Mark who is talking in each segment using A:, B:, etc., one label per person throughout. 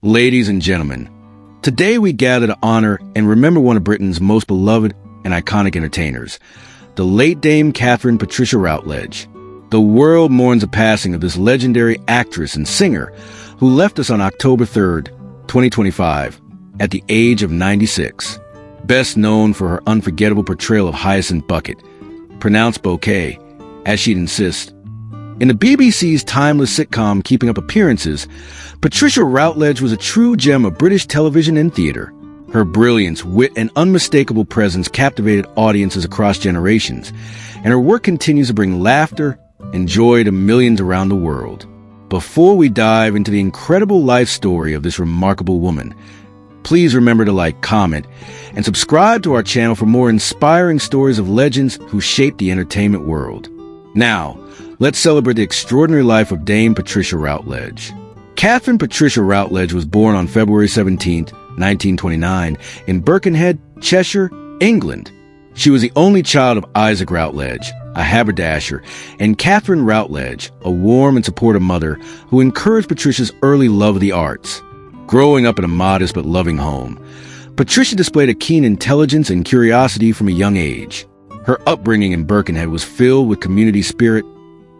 A: Ladies and gentlemen, today we gather to honor and remember one of Britain's most beloved and iconic entertainers, the late Dame Katherine Patricia Routledge. The world mourns the passing of this legendary actress and singer who left us on October 3rd, 2025, at the age of 96. Best known for her unforgettable portrayal of Hyacinth Bucket, pronounced Bouquet, as she'd insist. In the BBC's timeless sitcom Keeping Up Appearances, Patricia Routledge was a true gem of British television and theater. Her brilliance, wit, and unmistakable presence captivated audiences across generations, and her work continues to bring laughter and joy to millions around the world. Before we dive into the incredible life story of this remarkable woman, please remember to like, comment, and subscribe to our channel for more inspiring stories of legends who shaped the entertainment world. Now, let's celebrate the extraordinary life of Dame Patricia Routledge. Katherine Patricia Routledge was born on February 17, 1929, in Birkenhead, Cheshire, England. She was the only child of Isaac Routledge, a haberdasher, and Catherine Routledge, a warm and supportive mother who encouraged Patricia's early love of the arts. Growing up in a modest but loving home, Patricia displayed a keen intelligence and curiosity from a young age. Her upbringing in Birkenhead was filled with community spirit,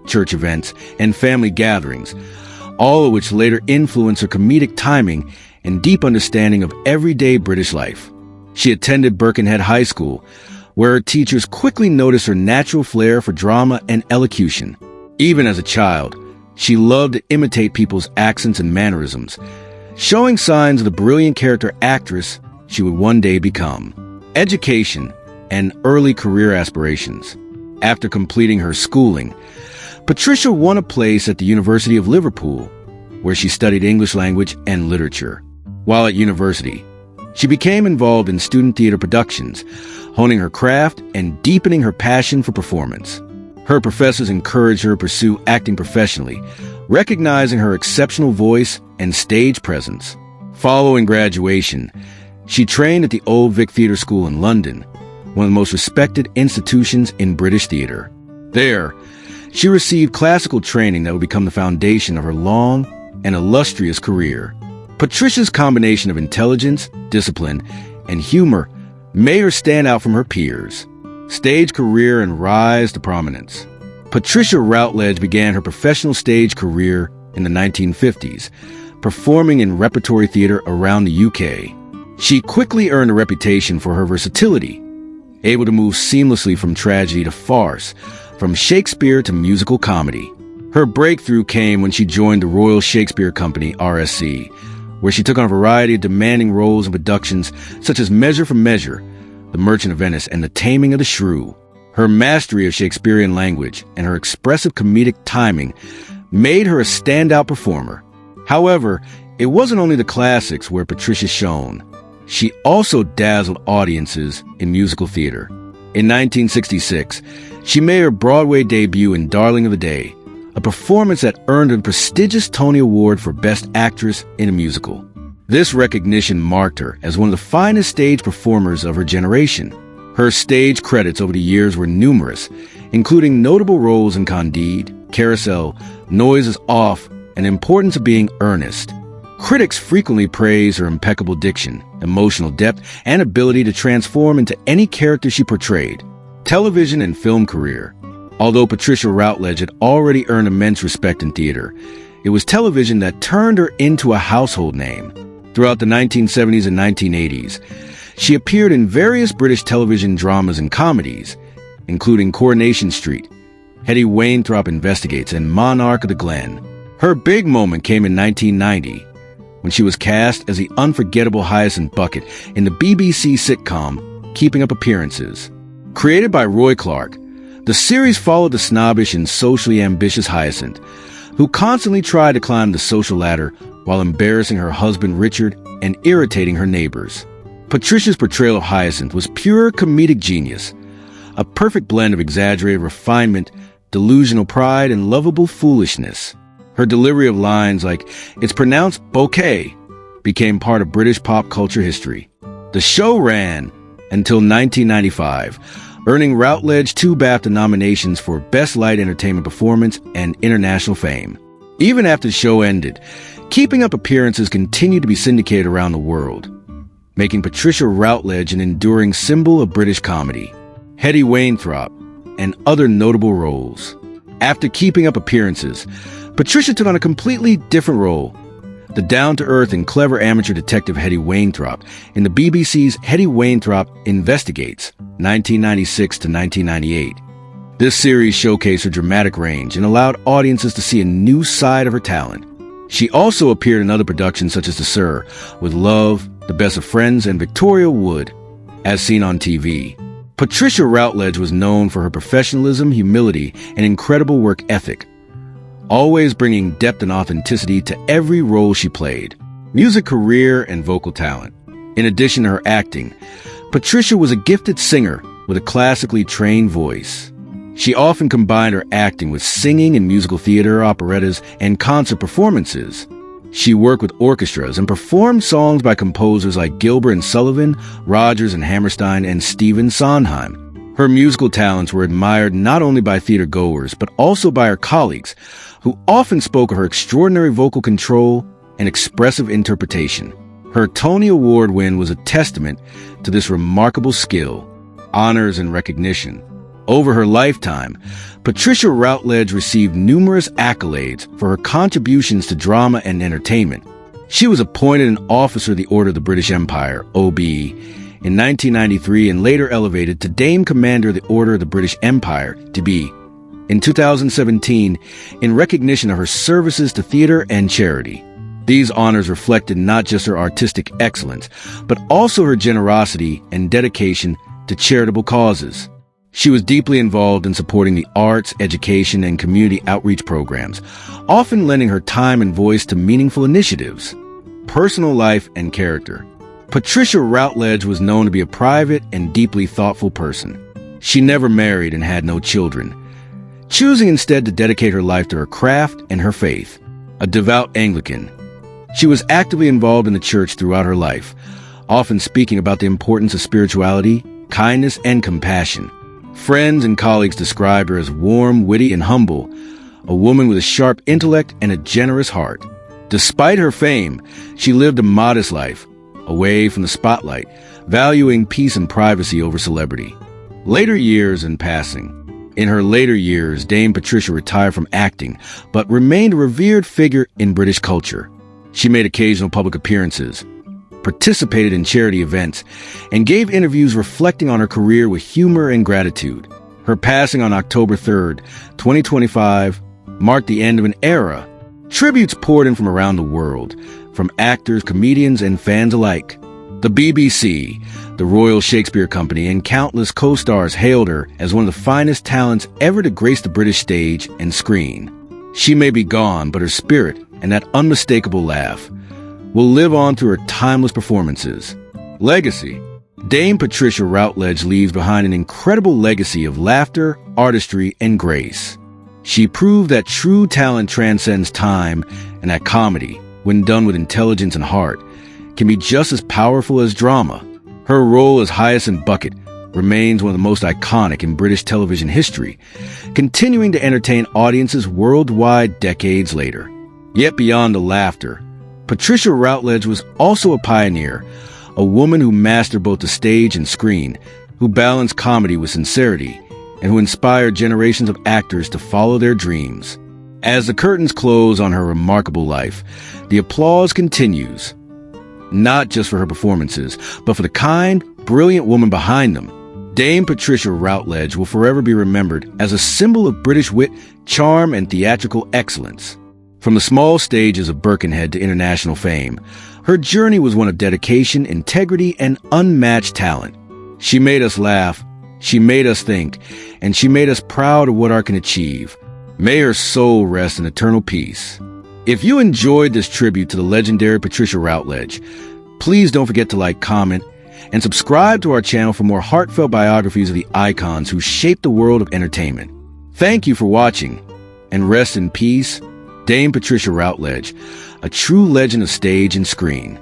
A: church events, and family gatherings, all of which later influenced her comedic timing and deep understanding of everyday British life. She attended Birkenhead High School, where her teachers quickly noticed her natural flair for drama and elocution. Even as a child, she loved to imitate people's accents and mannerisms, showing signs of the brilliant character actress she would one day become. Education and early career aspirations. After completing her schooling, Patricia won a place at the University of Liverpool, where she studied English language and literature. While at university, she became involved in student theater productions, honing her craft and deepening her passion for performance. Her professors encouraged her to pursue acting professionally, recognizing her exceptional voice and stage presence. Following graduation, she trained at the Old Vic Theatre School in London, one of the most respected institutions in British theater. There, she received classical training that would become the foundation of her long and illustrious career. Patricia's combination of intelligence, discipline, and humor made her stand out from her peers. Stage career and rise to prominence. Patricia Routledge began her professional stage career in the 1950s, performing in repertory theater around the UK. She quickly earned a reputation for her versatility, able to move seamlessly from tragedy to farce, from Shakespeare to musical comedy. Her breakthrough came when she joined the Royal Shakespeare Company, RSC, where she took on a variety of demanding roles in productions such as Measure for Measure, The Merchant of Venice, and The Taming of the Shrew. Her mastery of Shakespearean language and her expressive comedic timing made her a standout performer. However, it wasn't only the classics where Patricia shone. She also dazzled audiences in musical theater. In 1966, she made her Broadway debut in Darling of the Day, a performance that earned her the prestigious Tony Award for Best Actress in a Musical. This recognition marked her as one of the finest stage performers of her generation. Her stage credits over the years were numerous, including notable roles in Candide, Carousel, Noise is Off, and Importance of Being Earnest. Critics frequently praise her impeccable diction, emotional depth, and ability to transform into any character she portrayed. Television and film career. Although Patricia Routledge had already earned immense respect in theater, it was television that turned her into a household name. Throughout the 1970s and 1980s, she appeared in various British television dramas and comedies, including Coronation Street, Hetty Wainthropp Investigates, and Monarch of the Glen. Her big moment came in 1990, when she was cast as the unforgettable Hyacinth Bucket in the BBC sitcom Keeping Up Appearances. Created by Roy Clark, the series followed the snobbish and socially ambitious Hyacinth, who constantly tried to climb the social ladder while embarrassing her husband Richard and irritating her neighbors. Patricia's portrayal of Hyacinth was pure comedic genius, a perfect blend of exaggerated refinement, delusional pride, and lovable foolishness. Her delivery of lines like, "It's pronounced Bouquet," became part of British pop culture history. The show ran until 1995, earning Routledge 2 BAFTA nominations for Best Light Entertainment Performance and International Fame. Even after the show ended, Keeping Up appearances continued to be syndicated around the world, making Patricia Routledge an enduring symbol of British comedy. Hetty Wainthropp, and other notable roles. After Keeping Up appearances, Patricia took on a completely different role, the down-to-earth and clever amateur detective Hetty Wainthropp in the BBC's Hetty Wainthropp Investigates, 1996 to 1998. This series showcased her dramatic range and allowed audiences to see a new side of her talent. She also appeared in other productions such as The Sir, with Love, The Best of Friends, and Victoria Wood, as seen on TV. Patricia Routledge was known for her professionalism, humility, and incredible work ethic, always bringing depth and authenticity to every role she played. Music career and vocal talent. In addition to her acting, Patricia was a gifted singer with a classically trained voice. She often combined her acting with singing in musical theater, operettas, and concert performances. She worked with orchestras and performed songs by composers like Gilbert and Sullivan, Rodgers and Hammerstein, and Stephen Sondheim. Her musical talents were admired not only by theater goers, but also by her colleagues, who often spoke of her extraordinary vocal control and expressive interpretation. Her Tony Award win was a testament to this remarkable skill, honors, and recognition. Over her lifetime, Patricia Routledge received numerous accolades for her contributions to drama and entertainment. She was appointed an Officer of the Order of the British Empire, OB, in 1993 and later elevated to Dame Commander of the Order of the British Empire, DB, in 2017 in recognition of her services to theater and charity. These honors reflected not just her artistic excellence, but also her generosity and dedication to charitable causes. She was deeply involved in supporting the arts, education, and community outreach programs, often lending her time and voice to meaningful initiatives. Personal life and character. Patricia Routledge was known to be a private and deeply thoughtful person. She never married and had no children, choosing instead to dedicate her life to her craft and her faith. A devout Anglican, she was actively involved in the church throughout her life, often speaking about the importance of spirituality, kindness, and compassion. Friends and colleagues described her as warm, witty, and humble, a woman with a sharp intellect and a generous heart. Despite her fame, she lived a modest life, away from the spotlight, valuing peace and privacy over celebrity. Later years and passing. In her later years, Dame Patricia retired from acting, but remained a revered figure in British culture. She made occasional public appearances, participated in charity events, and gave interviews reflecting on her career with humor and gratitude. Her passing on October 3rd, 2025, marked the end of an era. Tributes poured in from around the world, from actors, comedians, and fans alike. The BBC, the Royal Shakespeare Company, and countless co-stars hailed her as one of the finest talents ever to grace the British stage and screen. She may be gone, but her spirit and that unmistakable laugh will live on through her timeless performances. Legacy. Dame Patricia Routledge leaves behind an incredible legacy of laughter, artistry, and grace. She proved that true talent transcends time and that comedy, when done with intelligence and heart, can be just as powerful as drama. Her role as Hyacinth Bucket remains one of the most iconic in British television history, continuing to entertain audiences worldwide decades later. Yet beyond the laughter, Patricia Routledge was also a pioneer, a woman who mastered both the stage and screen, who balanced comedy with sincerity, and who inspired generations of actors to follow their dreams. As the curtains close on her remarkable life, the applause continues, not just for her performances, but for the kind, brilliant woman behind them. Dame Patricia Routledge will forever be remembered as a symbol of British wit, charm, and theatrical excellence. From the small stages of Birkenhead to international fame, her journey was one of dedication, integrity, and unmatched talent. She made us laugh, she made us think, and she made us proud of what art can achieve. May her soul rest in eternal peace. If you enjoyed this tribute to the legendary Patricia Routledge, please don't forget to like, comment, and subscribe to our channel for more heartfelt biographies of the icons who shaped the world of entertainment. Thank you for watching, and rest in peace, Dame Patricia Routledge, a true legend of stage and screen.